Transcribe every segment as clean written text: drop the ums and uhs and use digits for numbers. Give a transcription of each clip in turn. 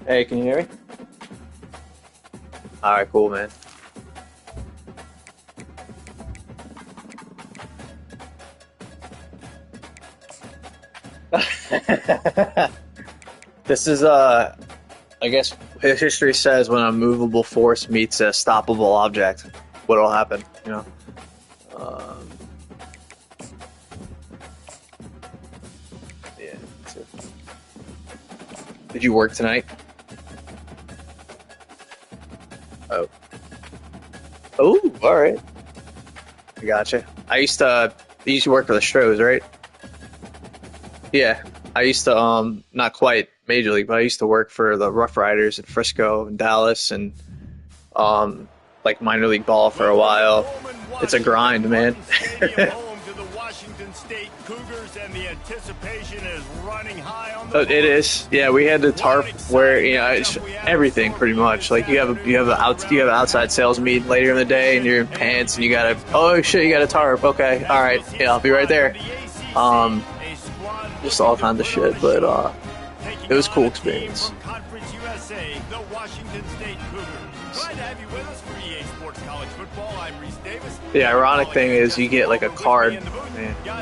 Hey, can you hear me? All right, cool, man. This is I guess history says when a movable force meets a stoppable object, what'll happen? You know. Um, yeah. That's it. Did you work tonight? Oh. Oh, all right. I gotcha. You used to work for the Stros, right? Yeah. I used to not quite major league, but I used to work for the Rough Riders in Frisco and Dallas and um like minor league ball for a while. It's a grind, man. It is. Yeah, we had the tarp where it's everything pretty much. Like you have an outside sales meeting later in the day, and you're in pants, and you gotta you got a tarp. Okay, all right, yeah, I'll be right there. Um, just all kinds of shit, but it was a cool experience. The ironic thing is you get like a card, and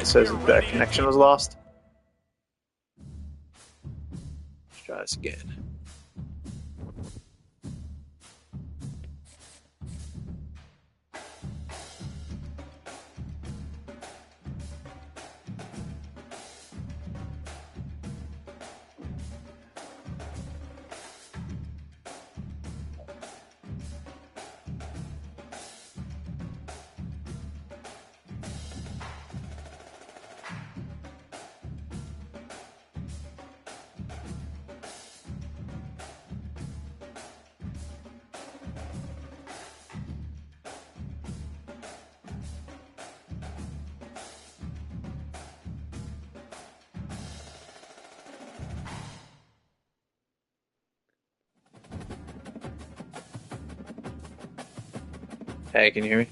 it says that connection was lost. Let's try this again. Hey, can you hear me?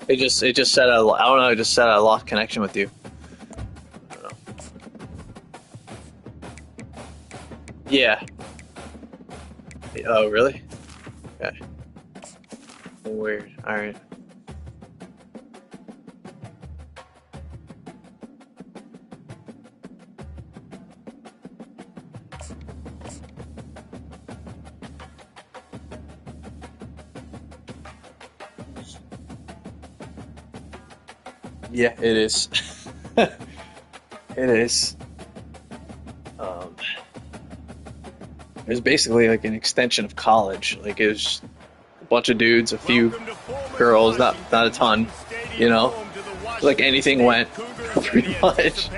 It just said I don't know. It just said I lost connection with you. I don't know. Yeah. Oh, really? Okay. Weird. All right. Yeah, it is. It is. Um, it was basically like an extension of college. Like it was a bunch of dudes, a few girls, not a ton, you know. Like anything went, pretty much.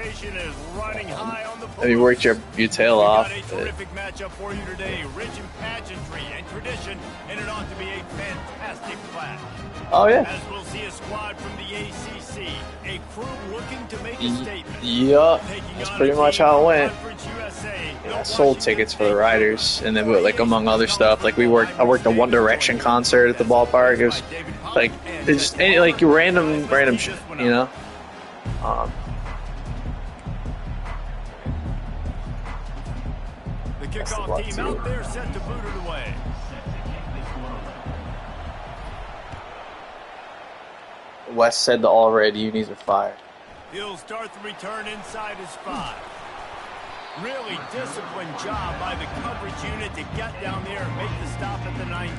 And you worked your tail off. Terrific matchup for you today. Rich in pageantry and tradition, and it ought to be a fantastic clash. Oh yeah. As we'll see a squad from the ACC, a crew looking to make a statement. Yup, that's pretty much how it went. Yeah, I sold tickets for the Riders, and then like among other stuff, like I worked a One Direction concert at the ballpark. It was like it's just like random shit, you know. The kickoff team out there set to boot it away. West said the all red unis are fired. He'll start the return inside his 5. Really disciplined job by the coverage unit to get down there and make the stop at the 19.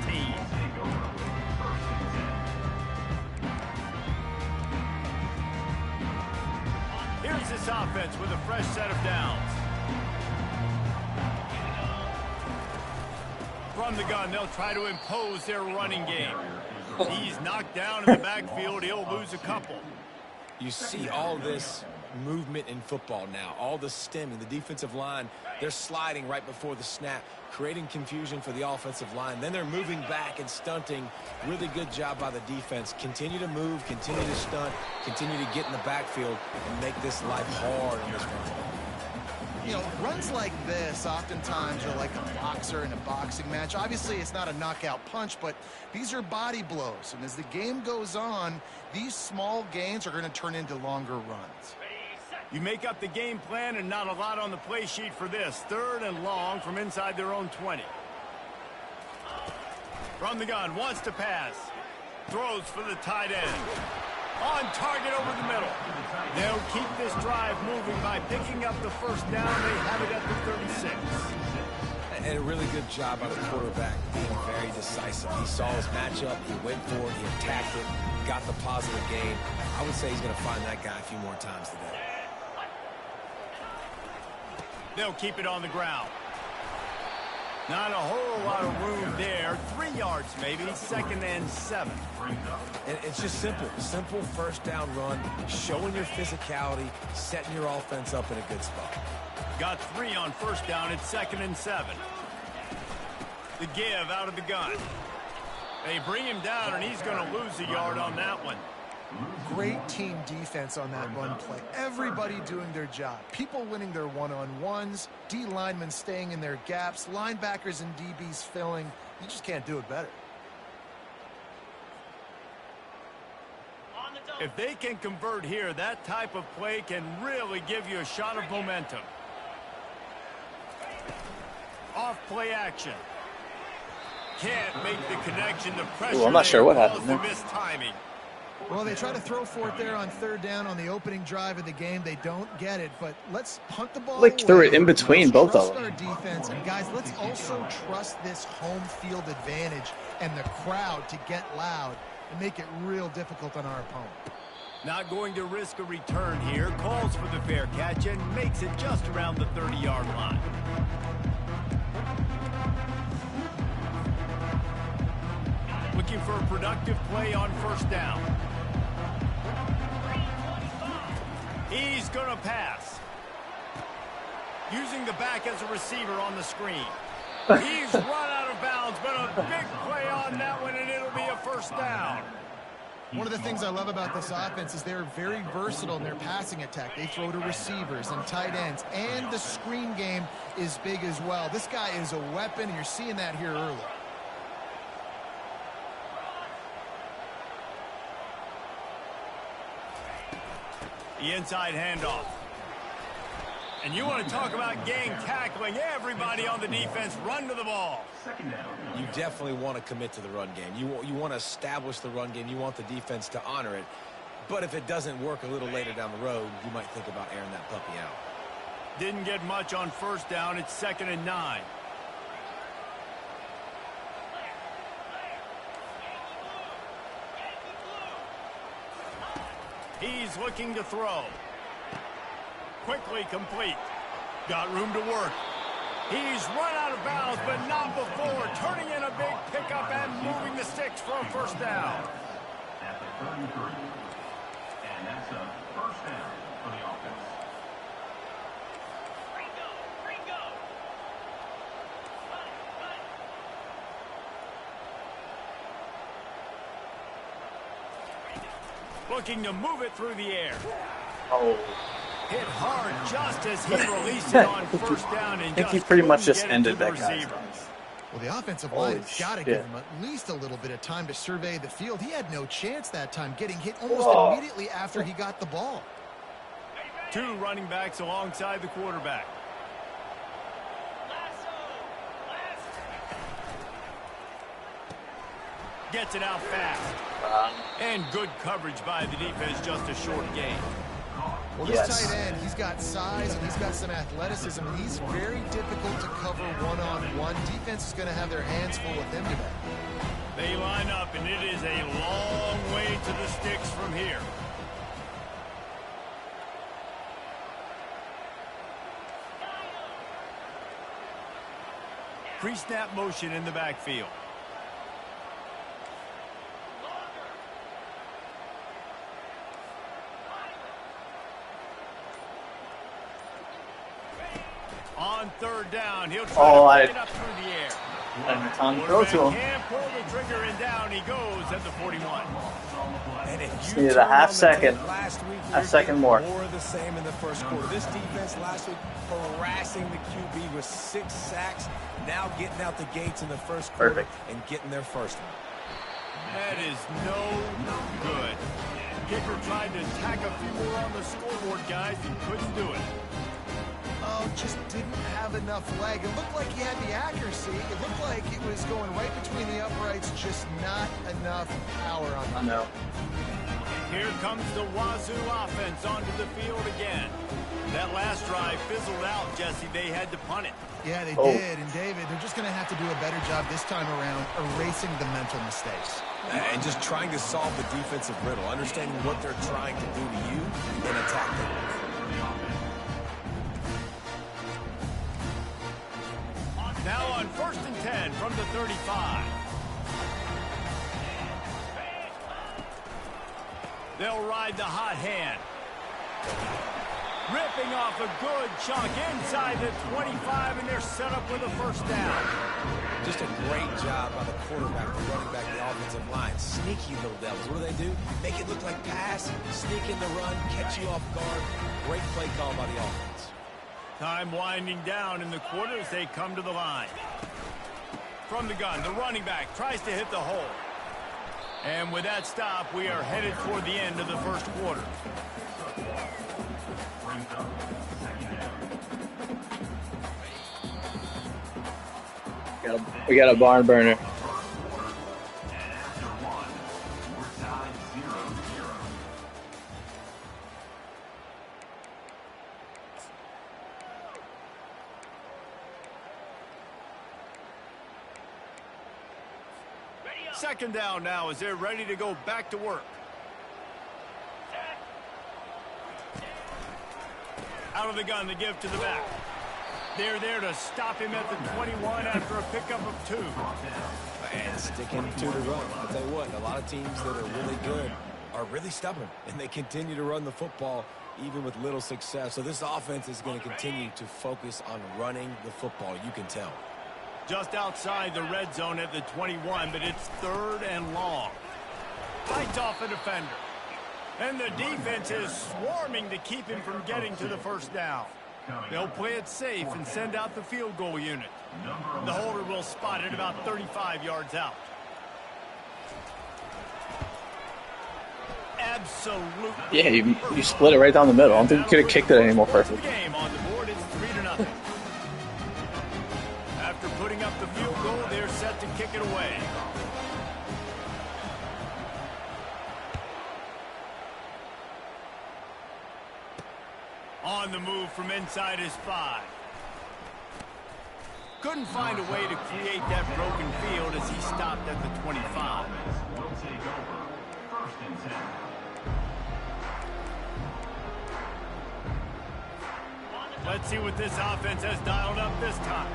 Here's this offense with a fresh set of downs. From the gun, they'll try to impose their running game. He's knocked down in the backfield. He'll lose a couple. You see all this movement in football now, all the stemming, the defensive line, they're sliding right before the snap, creating confusion for the offensive line. Then they're moving back and stunting. Really good job by the defense. Continue to move, continue to stunt, continue to get in the backfield and make this life hard on this run. You know, runs like this oftentimes are like a boxer in a boxing match. Obviously, it's not a knockout punch, but these are body blows. And as the game goes on, these small gains are going to turn into longer runs. You make up the game plan and not a lot on the play sheet for this. 3rd and long from inside their own 20. From the gun, wants to pass. Throws for the tight end. On target over the middle. They'll keep this drive moving by picking up the first down. They have it at the 36. And a really good job by the quarterback, being very decisive. He saw his matchup, he went for it, he attacked it, got the positive gain. I would say he's going to find that guy a few more times today. They'll keep it on the ground. Not a whole lot of room there. 3 yards maybe, 2nd and 7. And it's just simple. Simple first down run, showing your physicality, setting your offense up in a good spot. Got 3 on first down. It's 2nd and 7. The give out of the gun. They bring him down, and he's going to lose a yard on that one. Great team defense on that run play. Everybody doing their job. People winning their one-on-ones, D linemen staying in their gaps, linebackers and DBs filling. You just can't do it better. If they can convert here, that type of play can really give you a shot of momentum. Off play action. Can't make the connection. The pressure. Ooh, I'm not sure what happened there. Missed timing. Well, they try to throw for it there on 3rd down on the opening drive of the game. They don't get it, but let's punt the ball. Like threw it in between both of them. Our defense, and guys, let's also trust this home field advantage and the crowd to get loud and make it real difficult on our opponent. Not going to risk a return here. Calls for the fair catch and makes it just around the 30-yard line. Looking for a productive play on first down. He's going to pass. Using the back as a receiver on the screen. He's run out of bounds, but a big play on that one, and it'll be a first down. One of the things I love about this offense is they're very versatile in their passing attack. They throw to receivers and tight ends, and the screen game is big as well. This guy is a weapon, and you're seeing that here early. The inside handoff. And you want to talk about gang tackling. Everybody on the defense run to the ball. You definitely want to commit to the run game. You want to establish the run game. You want the defense to honor it. But if it doesn't work a little later down the road, you might think about airing that puppy out. Didn't get much on first down. It's 2nd and 9. He's looking to throw. Quickly complete. Got room to work. He's run out of bounds, but not before. Turning in a big pickup and moving the sticks for a first down. At the 33. And that's a first down for the offense. Looking to move it through the air. Oh. Hit hard just as he released it on first down. And I think he pretty much just ended that guy. guy. Well, the offensive Holy line's got to shit. give him at least a little bit of time to survey the field. He had no chance that time, getting hit almost immediately after he got the ball. 2 running backs alongside the quarterback. Gets it out fast. And good coverage by the defense, just a short gain. Well, this tight end, he's got size and he's got some athleticism. He's very difficult to cover one-on-one. Defense is going to have their hands full with him today. They line up, and it is a long way to the sticks from here. Pre-snap motion in the backfield. On 3rd down, he'll try to pick it up through the air. And Tom throw to him. Can't pull the trigger, and down he goes at the 41. And if Just you needed a turn half on the second. tape last week, A second more. More of the same in the first quarter. This defense last week harassing the QB with 6 sacks. Now getting out the gates in the first quarter Perfect. and getting their first one. That is no good. kicker tried to tack a few more on the scoreboard, guys, and couldn't do it. Oh, just didn't have enough leg. It looked like he had the accuracy. It looked like it was going right between the uprights, just not enough power on I it. know. Here comes the Wazoo offense onto the field again. That last drive fizzled out, Jesse. They had to punt it. Yeah, they Oh. did. And, David, they're just going to have to do a better job this time around erasing the mental mistakes. And just trying to solve the defensive riddle, understanding what they're trying to do to you and attack them. Now on 1st and 10 from the 35. They'll ride the hot hand. Ripping off a good chunk inside the 25, and they're set up with a first down. Just a great job by the quarterback, the running back, the offensive line. Sneaky little devils. What do? Make it look like pass, sneak in the run, catch you off guard. Great play call by the offense. Time winding down in the quarter as they come to the line. From the gun, the running back tries to hit the hole. And with that stop, we are headed toward the end of the first quarter. We got a barn burner. Second down now as they're ready to go back to work. Out of the gun, the give to the back. They're there to stop him at the 21 after a pickup of 2. And sticking to the run. I'll tell you what, a lot of teams that are really good are really stubborn, and they continue to run the football even with little success. So this offense is going to continue to focus on running the football, you can tell. Just outside the red zone at the 21, but it's 3rd and long. Fights off a defender. And the defense is swarming to keep him from getting to the first down. They'll play it safe and send out the field goal unit. The holder will spot it about 35 yards out. Absolutely. Yeah, you split it right down the middle. I don't think you could have kicked it any more perfect. Game on the board, it's 3-0. After putting up the field goal, they're set to kick it away. On the move from inside his 5. Couldn't find a way to create that broken field as he stopped at the 25. Will take over. 1st and 10. Let's see what this offense has dialed up this time.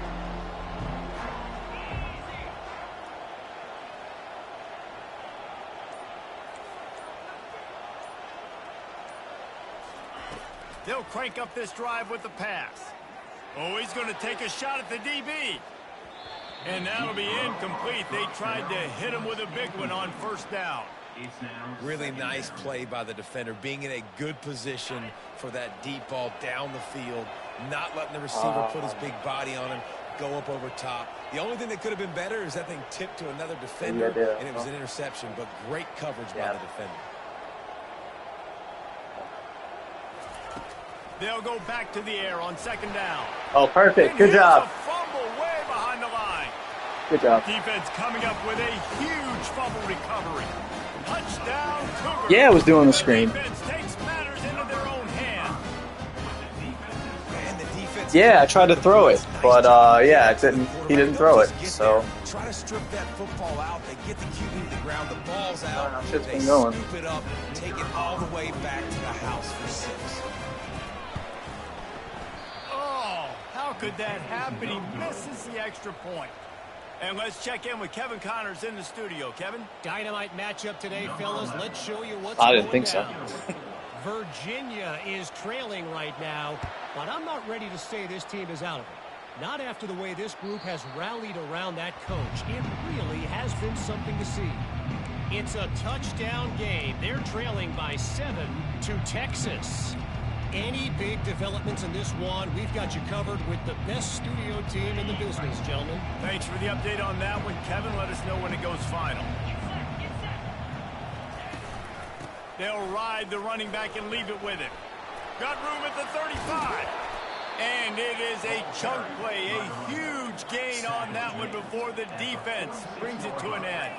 They'll crank up this drive with the pass. Oh, he's going to take a shot at the DB. And that'll be incomplete. They tried to hit him with a big one on 1st down. Really nice play by the defender, being in a good position for that deep ball down the field, not letting the receiver put his big body on him, go up over top. The only thing that could have been better is that thing tipped to another defender, and it was an interception, but great coverage by the defender. They'll go back to the air on 2nd down. Oh, perfect. And Good here's job. a fumble way behind the line. Good job. Defense coming up with a huge fumble recovery. Touchdown, Cougars. Yeah, I was doing the screen. Defense takes matters into their own hands. And the defense. Yeah, I tried to throw it, but yeah, it didn't. He didn't throw it. So Try to strip that football out. They get the QB to the ground. The ball's out. shit's They been going. scoop it up, take it all the way back to the house for 6. Oh, how could that happen? He misses the extra point. And let's check in with Kevin Connors in the studio. Kevin? Dynamite matchup today, fellas. Let's show you what's I didn't going think so. down. Virginia is trailing right now, but I'm not ready to say this team is out of it. Not after the way this group has rallied around that coach. It really has been something to see. It's a touchdown game. They're trailing by 7 to Texas. Any big developments in this one, we've got you covered with the best studio team in the business, gentlemen. Thanks for the update on that one, Kevin. Let us know when it goes final. They'll ride the running back and leave it with him. Got room at the 35. And it is a chunk play, a huge gain on that one before the defense brings it to an end.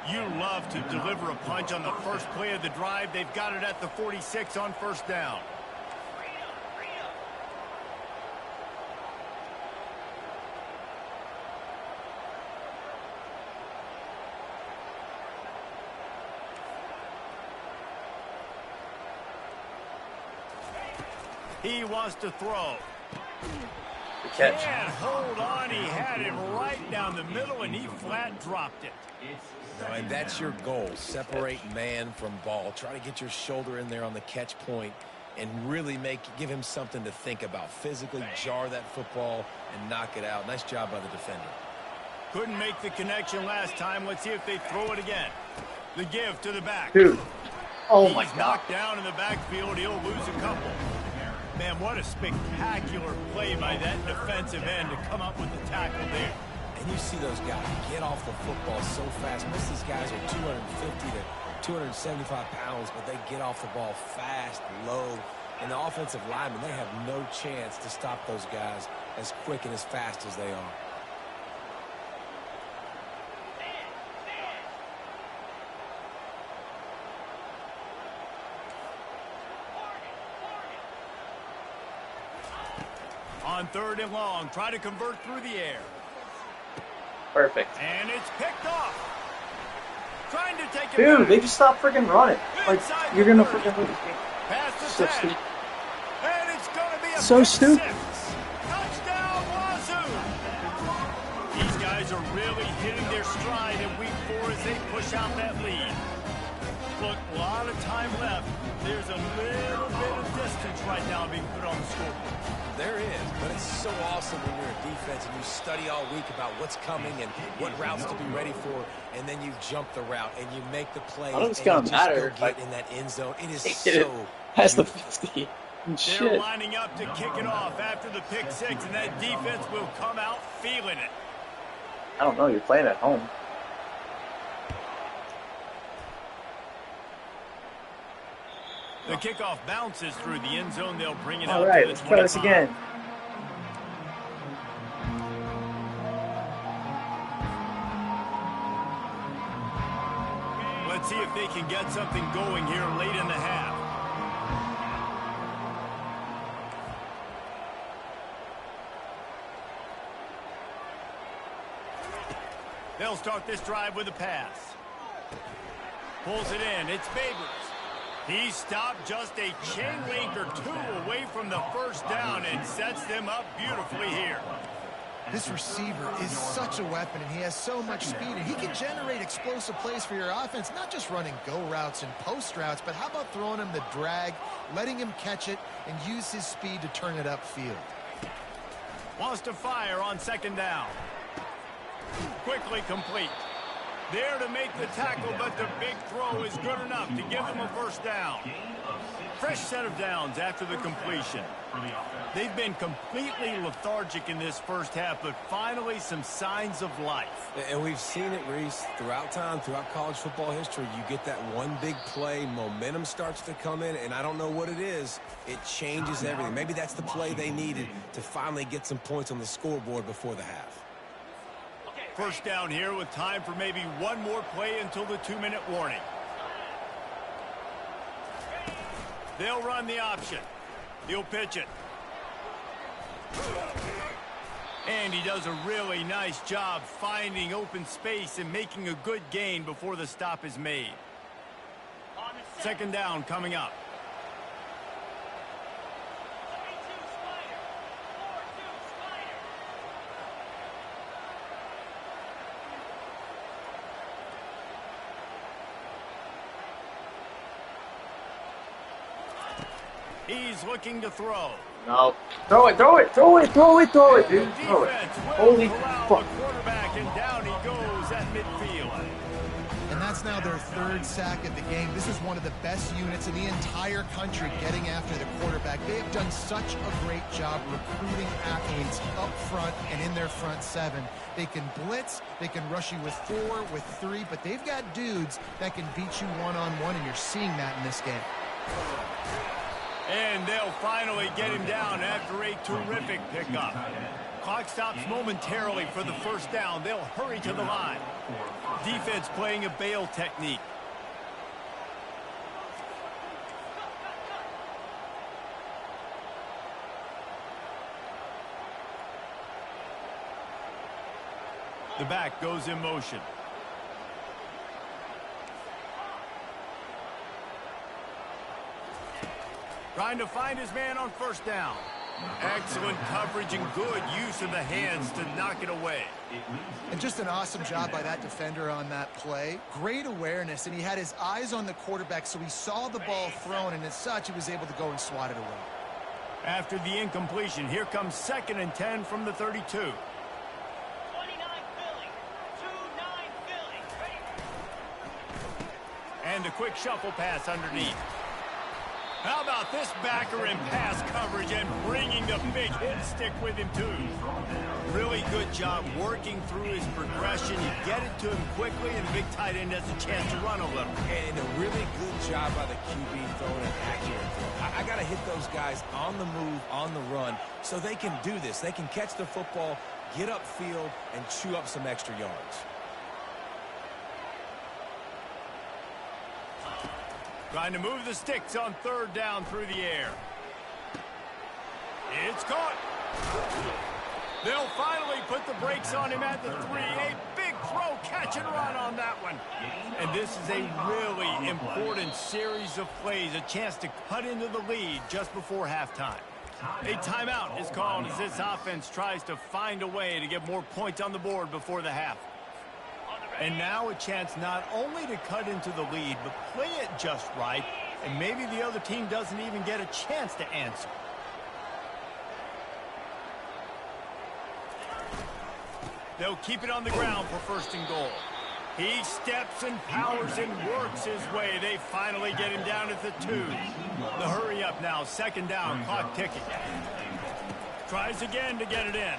You love to deliver a punch on the first play of the drive. They've got it at the 46 on first down. He wants to throw. The catch. Can't hold on. He had him right down the middle, and he flat dropped it. And that's your goal. Separate man from ball. Try to get your shoulder in there on the catch point and really give him something to think about. Physically jar that football and knock it out. Nice job by the defender. Couldn't make the connection last time. Let's see if they throw it again. The give to the back. Dude. Oh, He's my God. knocked down in the backfield. He'll lose a couple. Man, what a spectacular play by that defensive end to come up with the tackle there. And you see those guys get off the football so fast. Most of these guys are 250 to 275 pounds, but they get off the ball fast, low. And the offensive linemen, they have no chance to stop those guys as quick and as fast as they are. On third and long, try to convert through the air. Perfect. And it's picked off. Trying to take it Dude, back. they just stopped freaking running. Like, Inside you're the gonna 30. freaking lose the game. Past the So 10. stupid. And it's going to be a So pick stupid. six. Touchdown, Wazoo. These guys are really hitting their stride in week 4 as they push out that lead. Look, a lot of time left. There's a little bit of distance right now being put on the scoreboard. There is, but it's so awesome when you're a defense and you study all week about what's coming and what routes to be ready for, and then you jump the route and you make the play. I don't think it's gonna matter. Get in that end zone. It is They did it so past the beautiful. 50. They're Shit. lining up to kick it off after the pick 6, and that defense will come out feeling it. I don't know. You're playing at home. The kickoff bounces through the end zone. They'll bring it All out right, to the let's try this 25. again. Let's see if they can get something going here late in the half. They'll start this drive with a pass. Pulls it in. It's Babers. He stopped just a chain link or two away from the first down and sets them up beautifully here. This receiver is such a weapon, and he has so much speed, and he can generate explosive plays for your offense, not just running go routes and post routes, but how about throwing him the drag, letting him catch it, and use his speed to turn it upfield. Wants to fire on second down. Quickly complete. There to make the tackle, but the big throw is good enough to give them a first down. Fresh set of downs after the completion. They've been completely lethargic in this first half, but finally some signs of life. And we've seen it, Reese, throughout time, throughout college football history. You get that one big play, momentum starts to come in, and I don't know what it is. It changes everything. Maybe that's the play they needed to finally get some points on the scoreboard before the half. First down here with time for maybe one more play until the 2-minute warning. They'll run the option. He'll pitch it. And he does a really nice job finding open space and making a good gain before the stop is made. Second down coming up. He's looking to throw. No. Throw it, throw it, throw it, throw it, throw it, dude. Throw it. Defense will Holy corral fuck. the quarterback, and down he goes at midfield. And that's is now their 3rd sack of the game. This is one of the best units in the entire country getting after the quarterback. They have done such a great job recruiting athletes up front and in their front 7. They can blitz, they can rush you with 4, with 3, but they've got dudes that can beat you one-on-one, and you're seeing that in this game. And they'll finally get him down after a terrific pickup. Clock stops momentarily for the first down. They'll hurry to the line. Defense playing a bail technique. The back goes in motion. Trying to find his man on first down. Excellent coverage and good use of the hands to knock it away. And just an awesome job by that defender on that play. Great awareness, and he had his eyes on the quarterback, so he saw the ball thrown, and as such, he was able to go and swat it away. After the incompletion, here comes 2nd and 10 from the 32. 29 Philly. 2-9 Philly. And a quick shuffle pass underneath. How about this backer in pass coverage and bringing the big hit stick with him, too? Really good job working through his progression. You get it to him quickly, and the big tight end has a chance to run a little. And a really good job by the QB throwing an accurate throw. I got to hit those guys on the move, on the run, so they can do this. They can catch the football, get upfield, and chew up some extra yards. Trying to move the sticks on 3rd down through the air. It's caught. They'll finally put the brakes on him at the 3. A big throw, catch and run on that one. And this is a really important series of plays, a chance to cut into the lead just before halftime. A timeout is called as this offense tries to find a way to get more points on the board before the half. And now a chance not only to cut into the lead, but play it just right, and maybe the other team doesn't even get a chance to answer. They'll keep it on the ground for 1st and goal. He steps and powers and works his way. They finally get him down at the 2. The hurry up now, 2nd down, clock ticking. Tries again to get it in.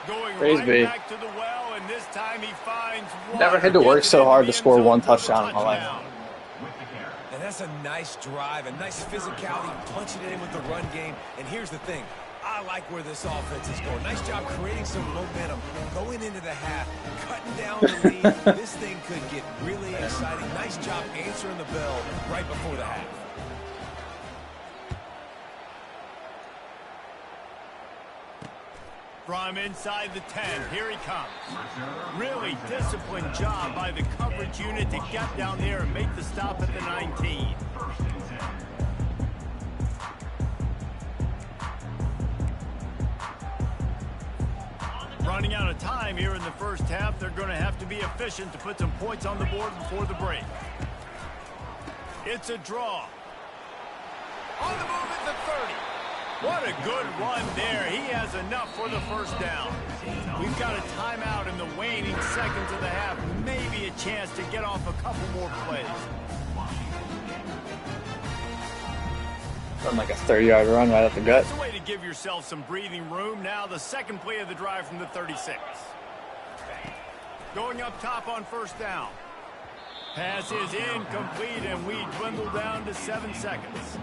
Going right back to the well, and this time he finds one. Never had to work so hard to score 1 touchdown in my life. And that's a nice drive, a nice physicality, punching it in with the run game. And here's the thing. I like where this offense is going. Nice job creating some momentum, going into the half, cutting down the lead. This thing could get really exciting. Nice job answering the bell right before the half. From inside the 10, here he comes. Really disciplined job by the coverage unit to get down there and make the stop at the 19. Running out of time here in the first half, they're going to have to be efficient to put some points on the board before the break. It's a draw. On the move at the 30. What a good run there. He has enough for the first down. We've got a timeout in the waning seconds of the half. Maybe a chance to get off a couple more plays. Run like a 30-yard run right up the gut. That's a way to give yourself some breathing room. Now the 2nd play of the drive from the 36. Going up top on 1st down. Pass is incomplete, and we dwindle down to 7 seconds.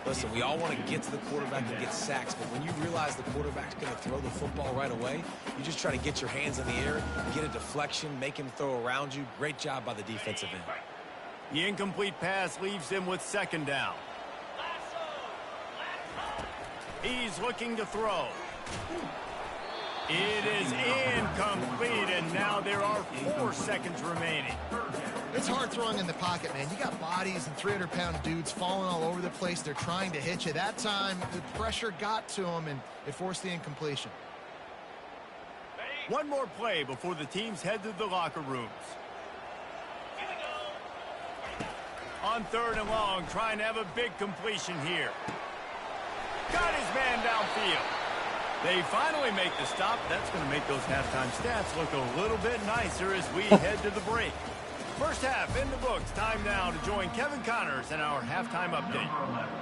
Listen, we all want to get to the quarterback and get sacks, but when you realize the quarterback's going to throw the football right away, you just try to get your hands in the air, get a deflection, make him throw around you. Great job by the defensive end. The incomplete pass leaves them with 2nd down. He's looking to throw. It is incomplete, and now there are 4 seconds remaining. It's hard throwing in the pocket, man. You got bodies and 300-pound dudes falling all over the place. They're trying to hit you. That time, the pressure got to them, and it forced the incompletion. One more play before the teams head to the locker rooms. On 3rd and long, trying to have a big completion here. Got his man downfield. They finally make the stop. That's going to make those halftime stats look a little bit nicer as we head to the break. First half in the books. Time now to join Kevin Connors in our halftime update.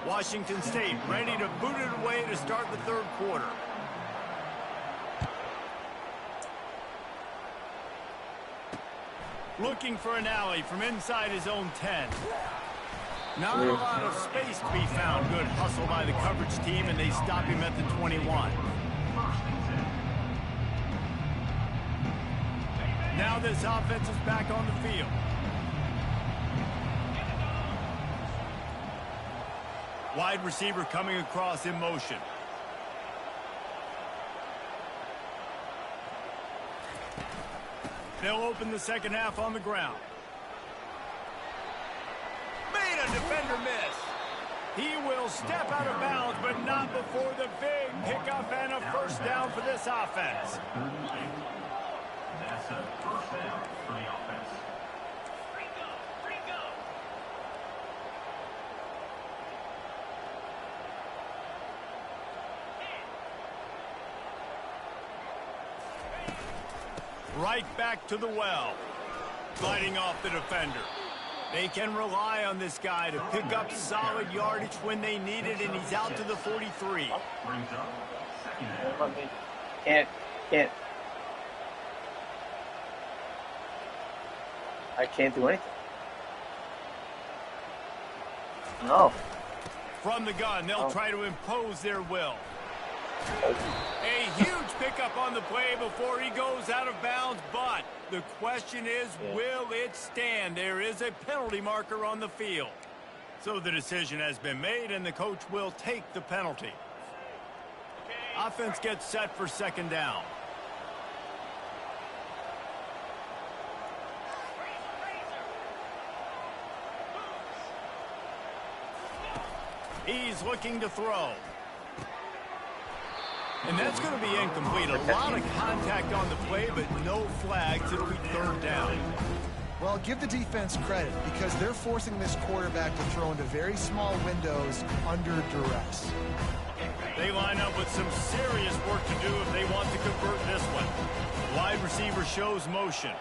Washington State ready to boot it away to start the third quarter. Looking for an alley from inside his own 10. Not a lot of space to be found. Good hustle by the coverage team, and they stop him at the 21. Now this offense is back on the field. Wide receiver coming across in motion. They'll open the second half on the ground. Made a defender miss. He will step out of bounds, but not before the big pickup and a first down for this offense. That's a first down for the offense. Right back to the well. Sliding off the defender. They can rely on this guy to pick up solid yardage when they need it, and he's out to the 43. Brings up second down. Let me. I can't do anything. No. From the gun, they'll try to impose their will. A huge pickup on the play before he goes out of bounds, but the question is, will it stand? There is a penalty marker on the field. So the decision has been made, and the coach will take the penalty. Offense gets set for second down. He's looking to throw. And that's going to be incomplete. A lot of contact on the play, but no flags. It'll be third down. Well, give the defense credit because they're forcing this quarterback to throw into very small windows under duress. They line up with some serious work to do if they want to convert this one. Wide receiver shows motion.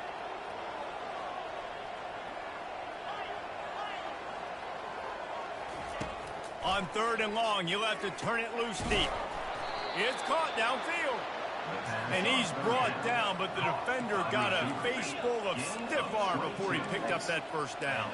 On third and long, you'll have to turn it loose deep. It's caught downfield. And he's brought down, but the defender got a face full of stiff arm before he picked up that first down.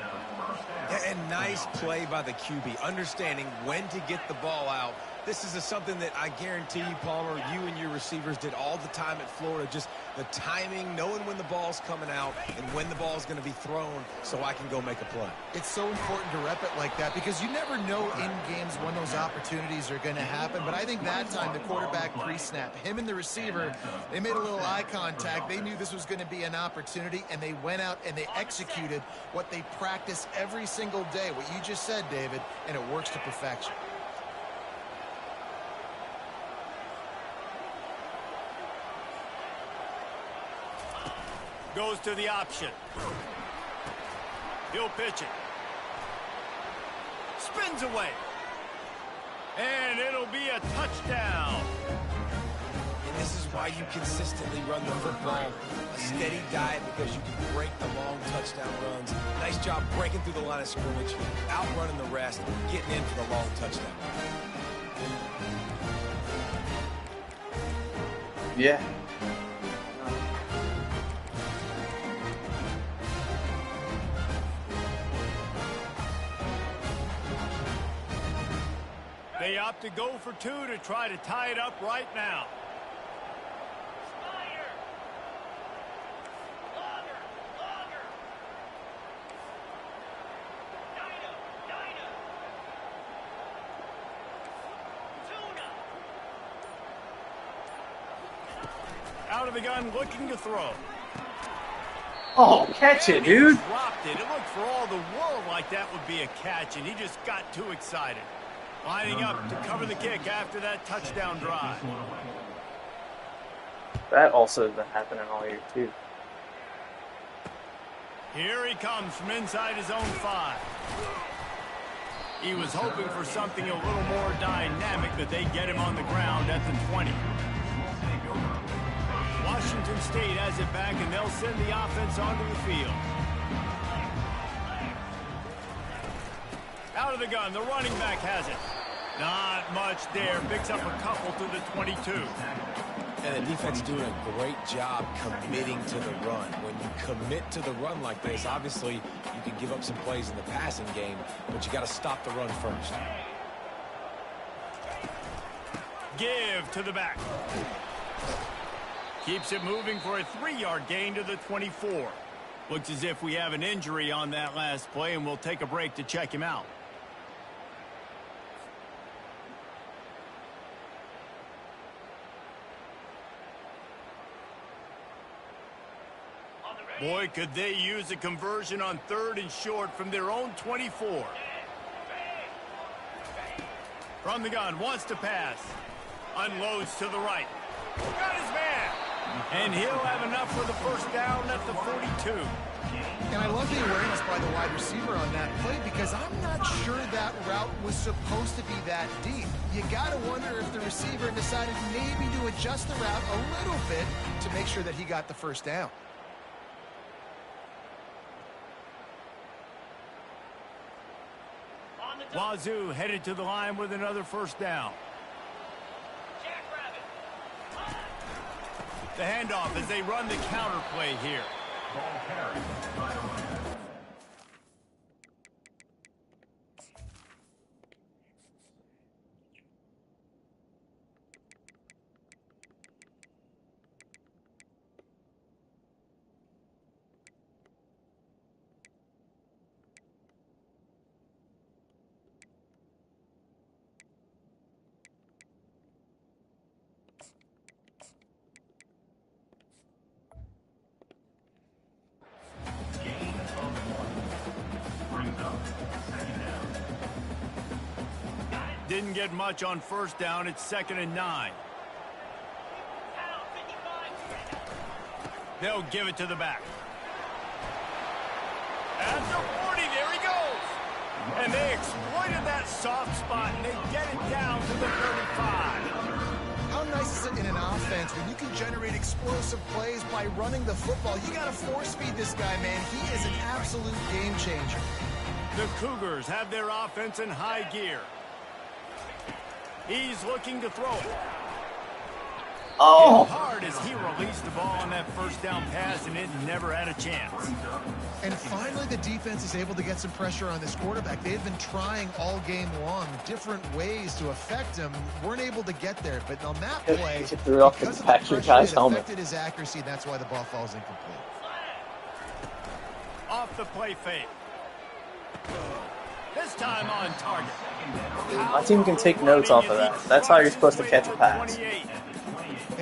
And nice play by the QB, understanding when to get the ball out. This is something that I guarantee you, Palmer, you and your receivers did all the time at Florida. Just the timing, knowing when the ball's coming out and when the ball's going to be thrown so I can go make a play. It's so important to rep it like that because you never know in games when those opportunities are going to happen. But I think that time the quarterback pre-snap, him and the receiver, they made a little eye contact. They knew this was going to be an opportunity, and they went out and they executed what they practice every single day, what you just said, David, and it works to perfection. Goes to the option. He'll pitch it. Spins away. And it'll be a touchdown. And this is why you consistently run the football. A steady diet because you can break the long touchdown runs. Nice job breaking through the line of scrimmage, outrunning the rest, getting in for the long touchdown. Yeah. They opt to go for two to try to tie it up right now. Out of the gun, looking to throw. Oh, catch it, dude. He dropped it. It looked for all the world like that would be a catch, and he just got too excited. Lining up to cover the kick after that touchdown drive. That also has been happening all year, too. Here he comes from inside his own 5. He was hoping for something a little more dynamic, but they get him on the ground at the 20. Washington State has it back, and they'll send the offense onto the field. Out of the gun, the running back has it. Not much there. Picks up a couple to the 22. And the defense doing a great job committing to the run. When you commit to the run like this, obviously you can give up some plays in the passing game, but you got to stop the run first. Give to the back. Keeps it moving for a 3-yard gain to the 24. Looks as if we have an injury on that last play, and we'll take a break to check him out. Boy, could they use a conversion on 3rd and short from their own 24. From the gun, wants to pass. Unloads to the right. Got his man. And he'll have enough for the first down at the 42. And I love the awareness by the wide receiver on that play because I'm not sure that route was supposed to be that deep. You got to wonder if the receiver decided maybe to adjust the route a little bit to make sure that he got the first down. Wazoo headed to the line with another first down. The handoff as they run the counter play here. Ball carried by the Rams. Didn't get much on first down. It's 2nd and 9. They'll give it to the back. At the 40, there he goes. And they exploited that soft spot, and they get it down to the 35. How nice is it in an offense when you can generate explosive plays by running the football? You got to force feed this guy, man. He is an absolute game changer. The Cougars have their offense in high gear. He's looking to throw it. Oh! Hard as he released the ball on that first down pass, and it never had a chance. And finally, the defense is able to get some pressure on this quarterback. They've been trying all game long, different ways to affect him. Weren't able to get there, but on that play, He threw it off the because of back the of the pressure, guy's it helmet. affected his accuracy, and that's why the ball falls incomplete. Off the play fake. This time on target. My team can take notes off of that. That's how you're supposed to catch a pass. Hey,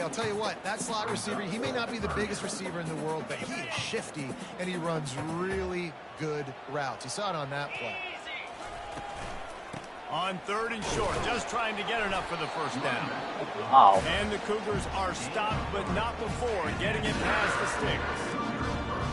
I'll tell you what, that slot receiver, he may not be the biggest receiver in the world, but he is shifty, and he runs really good routes. You saw it on that play. On 3rd and short, just trying to get enough for the first down. Wow. And the Cougars are stopped, but not before getting it past the sticks.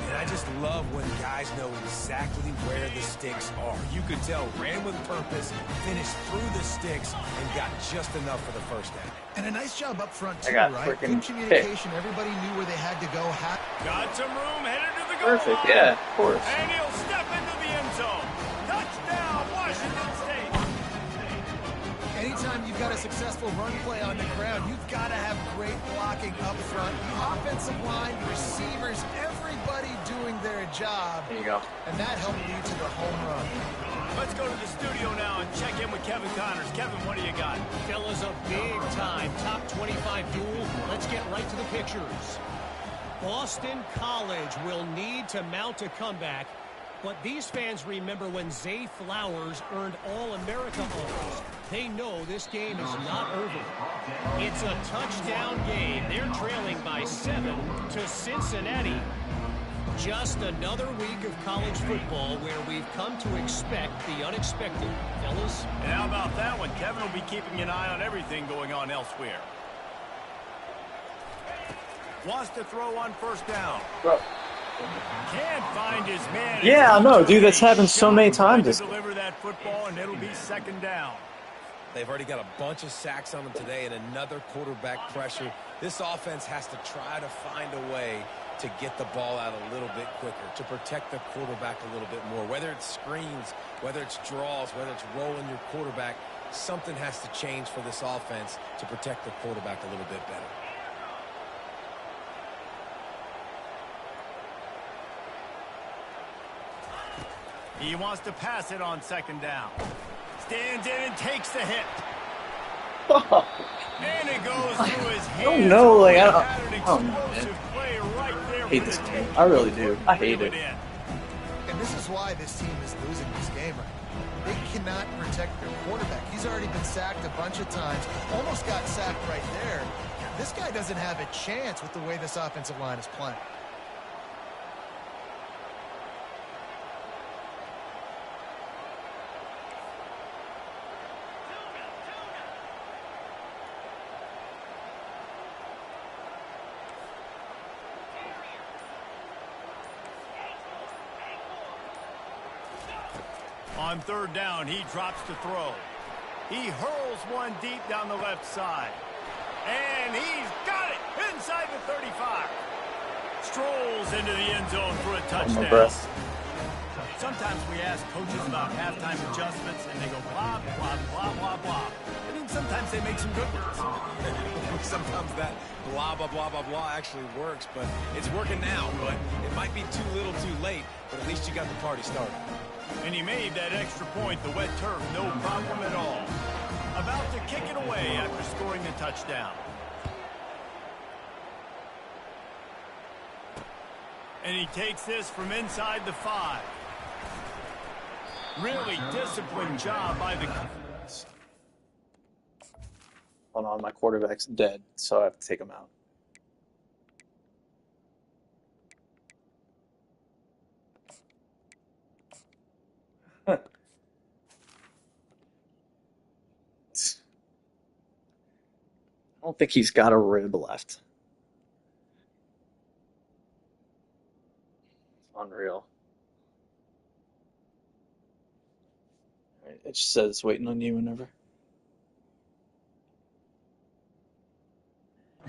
And I just love when guys know exactly where the sticks are. You could tell, ran with purpose, finished through the sticks, and got just enough for the first down. And a nice job up front, too, got right? freaking Good communication. Everybody knew where they had to go. Got some room, headed to the goal Perfect, line. yeah, of course. And he'll step into the end zone. Touchdown, Washington State. Anytime you've got a successful run play on the ground, you've got to have great blocking up front. The offensive line, receivers, everybody doing their job. There you go. And that helped lead to the home run. Let's go to the studio now and check in with Kevin Connors. Kevin, what do you got? Fellas, a big-time top 25 duel. Let's get right to the pictures. Boston College will need to mount a comeback, but these fans remember when Zay Flowers earned All-America honors. They know this game is not over. It's a touchdown game. They're trailing by 7 to Cincinnati. Just another week of college football where we've come to expect the unexpected. Fellas? And how about that one? Kevin will be keeping an eye on everything going on elsewhere. Wants to throw on first down. Bro. Can't find his man. Yeah, I know, dude. That's happened so many times. To deliver that football, and it'll be 2nd down. They've already got a bunch of sacks on them today and another quarterback pressure. This offense has to try to find a way to get the ball out a little bit quicker, to protect the quarterback a little bit more. Whether it's screens, whether it's draws, whether it's rolling your quarterback, something has to change for this offense to protect the quarterback a little bit better. He wants to pass it on second down. Stands in and takes the hit. And it goes through his hands. I don't know, like, I Had an don't know, explosive man. play right there I hate for this the team. kick. I really do. I hate it. And this is why this team is losing this game right now. They cannot protect their quarterback. He's already been sacked a bunch of times. Almost got sacked right there. This guy doesn't have a chance with the way this offensive line is playing. On third down, he drops to throw. He hurls one deep down the left side. And he's got it inside the 35. Strolls into the end zone for a touchdown. Sometimes we ask coaches about halftime adjustments, and they go blah, blah, blah, blah, blah. I mean, sometimes they make some good ones. Sometimes that blah, blah, blah, blah, blah actually works, but it's working now. But it might be too little too late, but at least you got the party started. And he made that extra point, the wet turf, no problem at all. About to kick it away after scoring the touchdown. And he takes this from inside the 5. Really disciplined job by the... Hold on, my quarterback's dead, so I have to take him out. I don't think he's got a rib left. Unreal. Alright, it just says waiting on you whenever.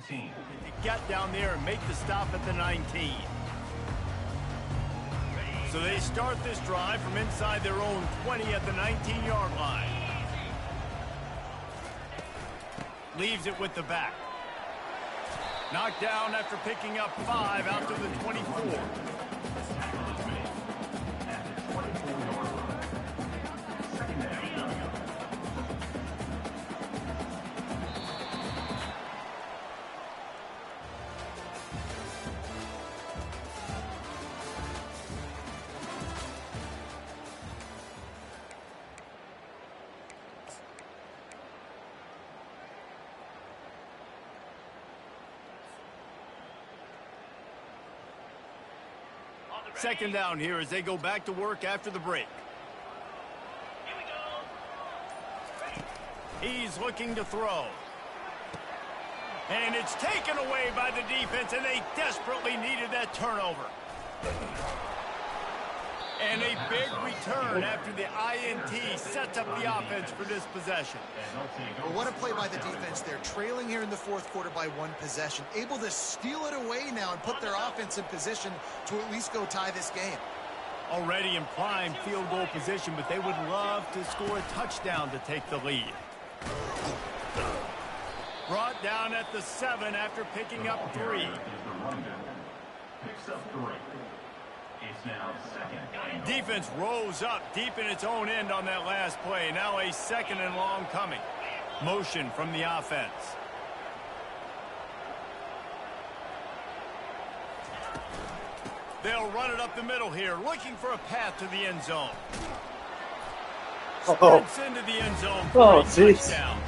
To get down there and make the stop at the 19. So they start this drive from inside their own 20 at the 19-yard line. Leaves it with the back. Knocked down after picking up 5 out to the 24. Second down here as they go back to work after the break. He's looking to throw. And it's taken away by the defense, and they desperately needed that turnover. And a big return after the INT sets up the offense for this possession. Well, what a play by the defense. They're trailing here in the fourth quarter by 1 possession. Able to steal it away now and put their offense in position to at least go tie this game. Already in prime field goal position, but they would love to score a touchdown to take the lead. Brought down at the 7 after picking up 3. Picks up 3. It's now second. Defense rose up deep in its own end on that last play. Now a second and long coming. Motion from the offense. They'll run it up the middle here, looking for a path to the end zone. Sprints into the end zone for a touchdown.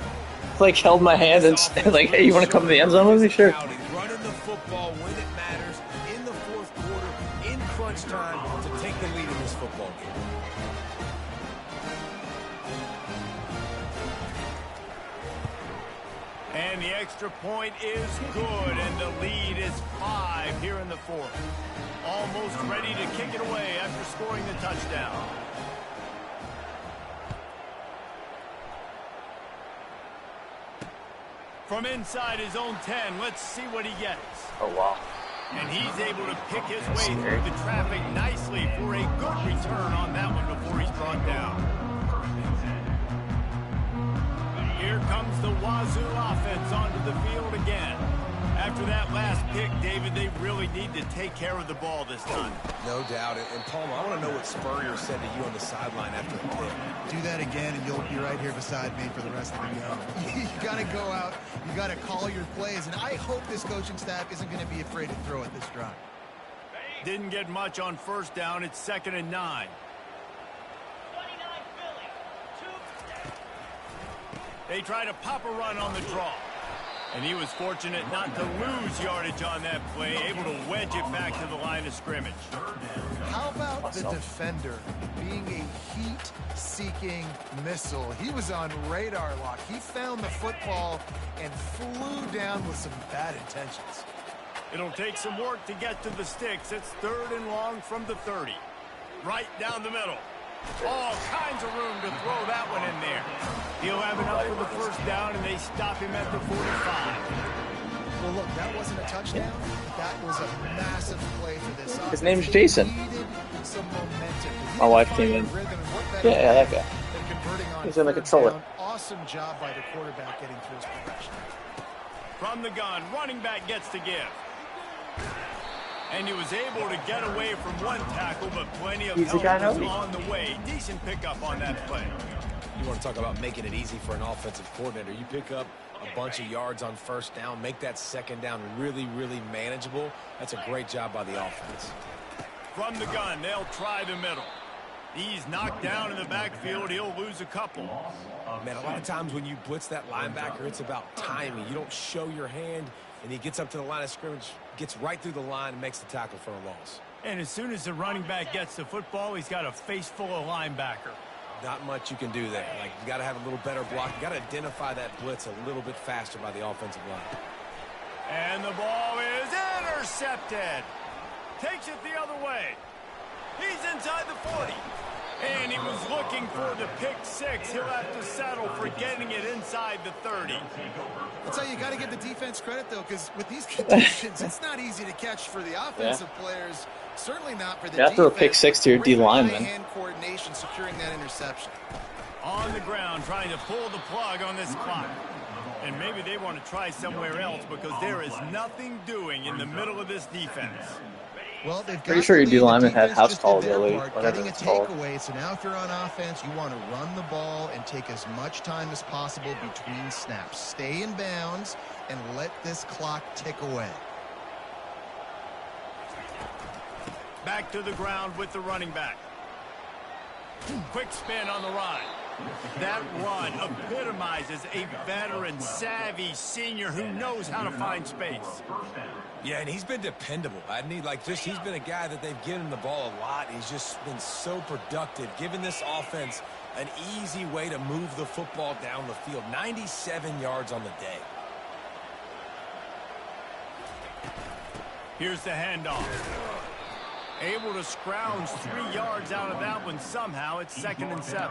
Like held my hand and like, hey, you want to come to the end zone with me? Sure. Running the football when it matters in the fourth quarter, in crunch time, to take the lead in this football game. And the extra point is good, and the lead is 5 here in the fourth. Almost ready to kick it away after scoring the touchdown. From inside his own 10, let's see what he gets. Oh, wow. And he's able to pick his way through the traffic nicely for a good return on that one before he's brought down. Here comes the Wazoo offense onto the field again. After that last pick, David, they really need to take care of the ball this time. No doubt. And Palmer, I want to know what Spurrier said to you on the sideline after the pick. Do that again, and you'll be right here beside me for the rest of the game. You got to go out. You got to call your plays, and I hope this coaching staff isn't going to be afraid to throw at this drive. Didn't get much on first down. It's 2nd and 9. 29 Philly. They try to pop a run on the draw. And he was fortunate not to lose yardage on that play, able to wedge it back to the line of scrimmage. How about the defender being a heat-seeking missile? He was on radar lock. He found the football and flew down with some bad intentions. It'll take some work to get to the sticks. It's 3rd and long from the 30. Right down the middle. All kinds of room to throw that one in there. He'll have enough for the first down, and they stop him at the 45. Well, look, that wasn't a touchdown, but that was a massive play for this offense. His name's Jason. They needed some momentum. My wife came in. Yeah, that guy. He's in the controller. Awesome job by the quarterback getting through his progression. From the gun, running back gets to give. And he was able to get away from one tackle, but plenty of help was on the way. Decent pickup on that play. You want to talk about making it easy for an offensive coordinator. You pick up a bunch of yards on first down, make that second down really, really manageable. That's a great job by the offense. From the gun, they'll try the middle. He's knocked down in the backfield. He'll lose a couple. Man, a lot of times when you blitz that linebacker, it's about timing. You don't show your hand, and he gets up to the line of scrimmage, gets right through the line, and makes the tackle for a loss. And as soon as the running back gets the football, he's got a face full of linebacker. Not much you can do there. Like, you got to have a little better block. You got to identify that blitz a little bit faster by the offensive line. And the ball is intercepted. Takes it the other way. He's inside the 40. And he was looking for the pick six. He'll have to settle for getting it inside the 30. I'll tell you, got to give the defense credit, though, because with these conditions, it's not easy to catch for the offensive players. Certainly not for the defense. After a pick six to your D lineman. Hand coordination securing that interception. On the ground, trying to pull the plug on this clock. And maybe they want to try somewhere else because there is nothing doing in the middle of this defense. Well, they've got Pretty sure your D lineman had house call ability, whatever getting a it's called. takeaway. So now if you're on offense, you want to run the ball and take as much time as possible between snaps. Stay in bounds and let this clock tick away. Back to the ground with the running back. Quick spin on the run. That run epitomizes a veteran, savvy senior who knows how to find space. Yeah, and he's been dependable, hasn't he? Like, he's been a guy that they've given him the ball a lot. He's just been so productive, giving this offense an easy way to move the football down the field. 97 yards on the day. Here's the handoff. Able to scrounge 3 yards out of that one somehow. It's 2nd and 7.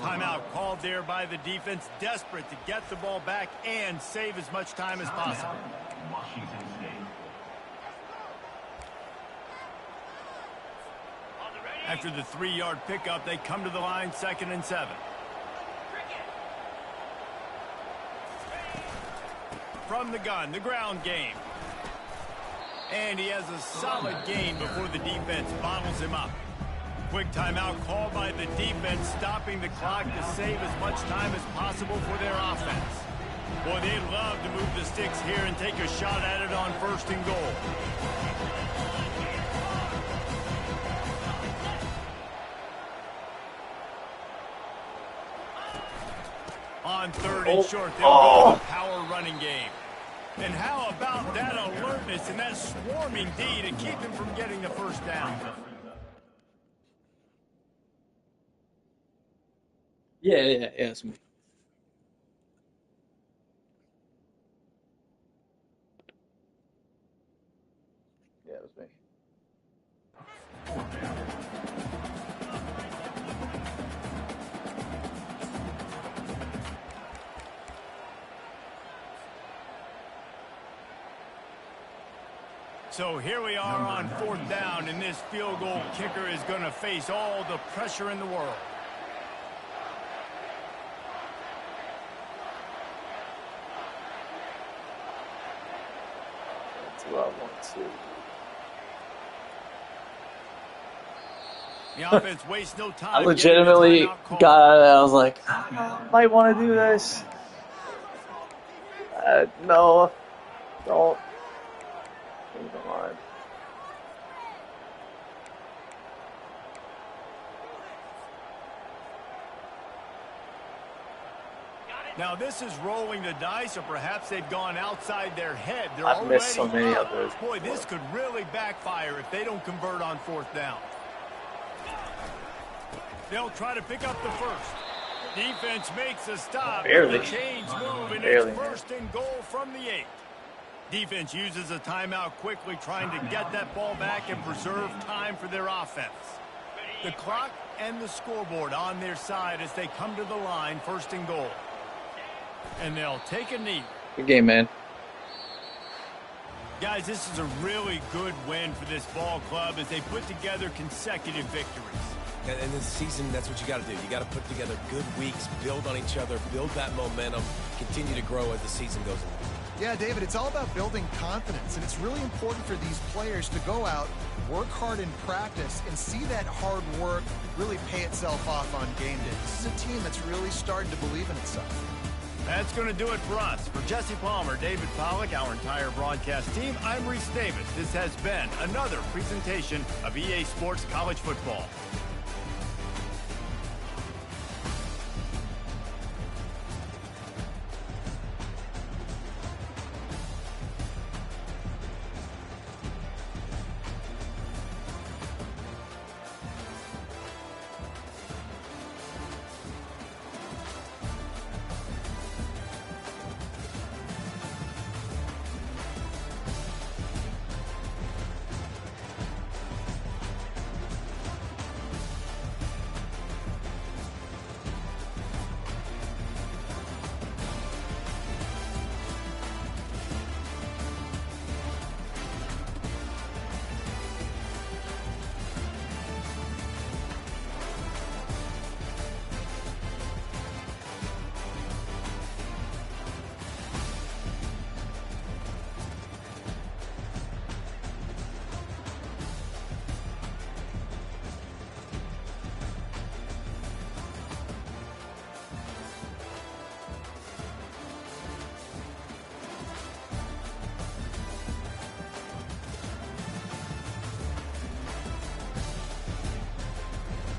Timeout called there by the defense, desperate to get the ball back and save as much time as possible. After the 3-yard pickup, they come to the line, 2nd and 7. From the gun, the ground game. And he has a solid gain before the defense bottles him up. Quick timeout called by the defense, stopping the clock to save as much time as possible for their offense. Boy, they'd love to move the sticks here and take a shot at it on 1st and goal. On 3rd and short, they'll go with a power running game. And how about that alertness and that swarming D to keep him from getting the first down? Yeah, it's me. Yeah, it was me. So here we are on 4th down, and this field goal kicker is going to face all the pressure in the world. That's what I want to. The offense wastes no time. I getting the legitimately timeout called. got out of it. I was like, I might want to do this. No, don't. Come on. Now this is rolling the dice, or perhaps they've gone outside their head. They're I've missed so already many up. of those Boy, before. this could really backfire if they don't convert on 4th down. They'll try to pick up the first. Defense makes a stop. Barely. The chains move, and Barely, it's man. 1st and goal from the 8. Defense uses a timeout quickly, trying to get that ball back and preserve time for their offense. The clock and the scoreboard on their side as they come to the line, 1st and goal. And they'll take a knee. Good game, man. Guys, this is a really good win for this ball club as they put together consecutive victories. And in this season, that's what you got to do. You got to put together good weeks, build on each other, build that momentum, continue to grow as the season goes on. Yeah, David, it's all about building confidence, and it's really important for these players to go out, work hard in practice, and see that hard work really pay itself off on game day. This is a team that's really starting to believe in itself. That's going to do it for us. For Jesse Palmer, David Pollack, our entire broadcast team, I'm Reese Davis. This has been another presentation of EA Sports College Football.